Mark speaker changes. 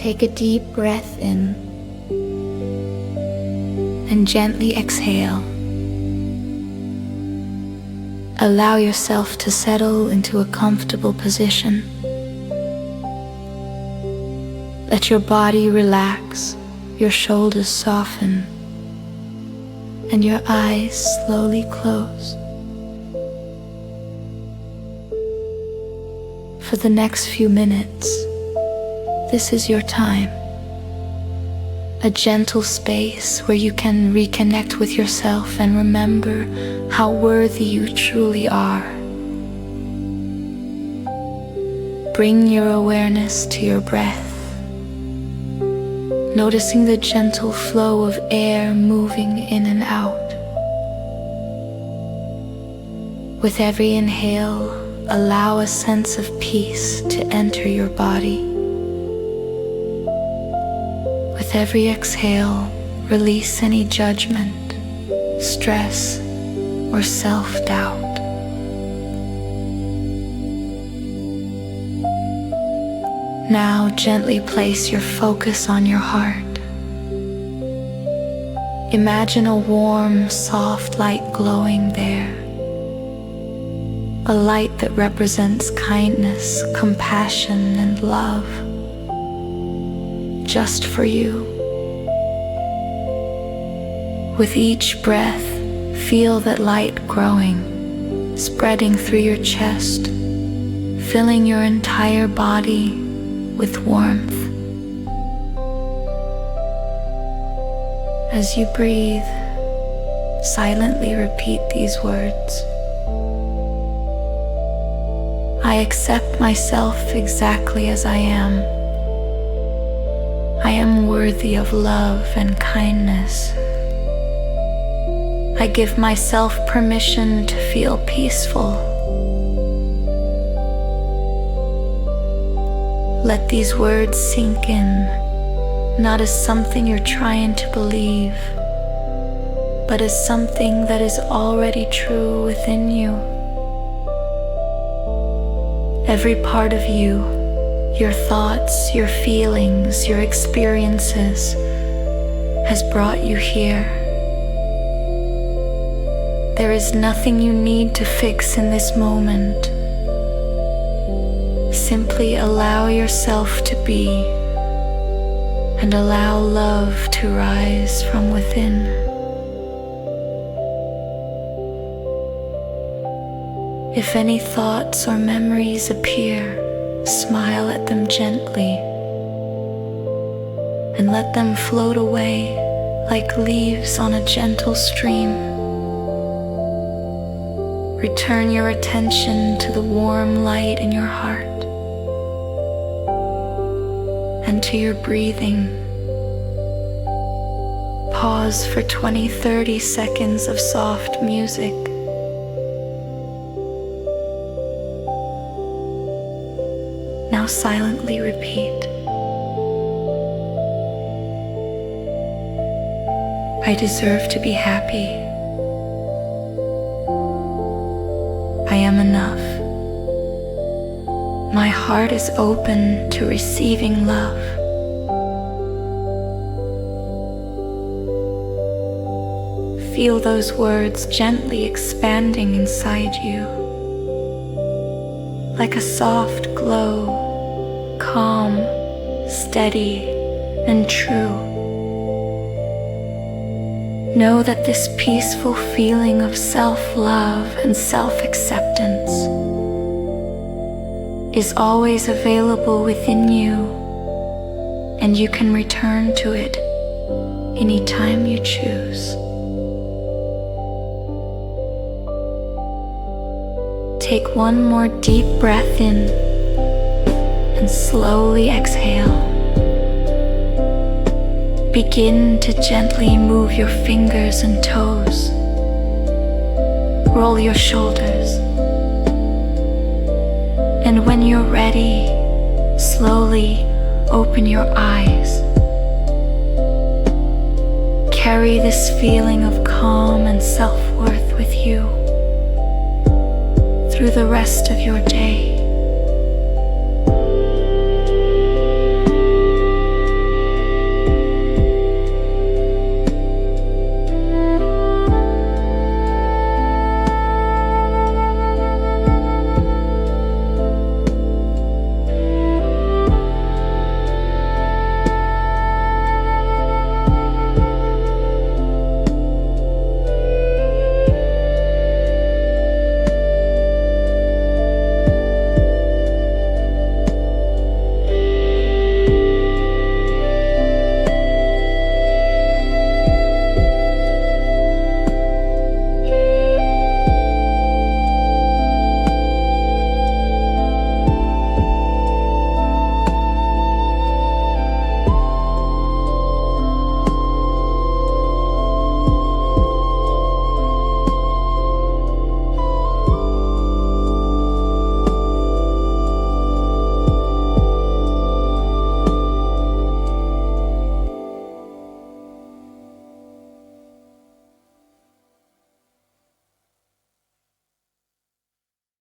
Speaker 1: take a deep breath in and gently exhale. Allow yourself to settle into a comfortable position. Let your body relax, your shoulders soften, and your eyes slowly close. For the next few minutes, this is your time. A gentle space where you can reconnect with yourself and remember how worthy you truly are. Bring your awareness to your breath, noticing the gentle flow of air moving in and out. With every inhale, allow a sense of peace to enter your body. With every exhale, release any judgment, stress, or self-doubt. Now gently place your focus on your heart. Imagine a warm, soft light glowing there. A light that represents kindness, compassion, and love. Just for you. With each breath, feel that light growing, spreading through your chest, filling your entire body with warmth. As you breathe, silently repeat these words. I accept myself exactly as I am. I am worthy of love and kindness. I give myself permission to feel peaceful. Let these words sink in, not as something you're trying to believe, but as something that is already true within you. Every part of you, your thoughts, your feelings, your experiences, has brought you here. There is nothing you need to fix in this moment. Simply allow yourself to be, and allow love to rise from within. If any thoughts or memories appear, smile at them gently and let them float away like leaves on a gentle stream. Return your attention to the warm light in your heart and to your breathing. Pause for 20-30 seconds of soft music. Now silently repeat. I deserve to be happy. I am enough. My heart is open to receiving love. Feel those words gently expanding inside you, like a soft glow. Calm, steady, and true. Know that this peaceful feeling of self-love and self-acceptance is always available within you, and you can return to it anytime you choose. Take one more deep breath in and slowly exhale. Begin to gently move your fingers and toes. Roll your shoulders. And when you're ready, slowly open your eyes. Carry this feeling of calm and self-worth with you through the rest of your day.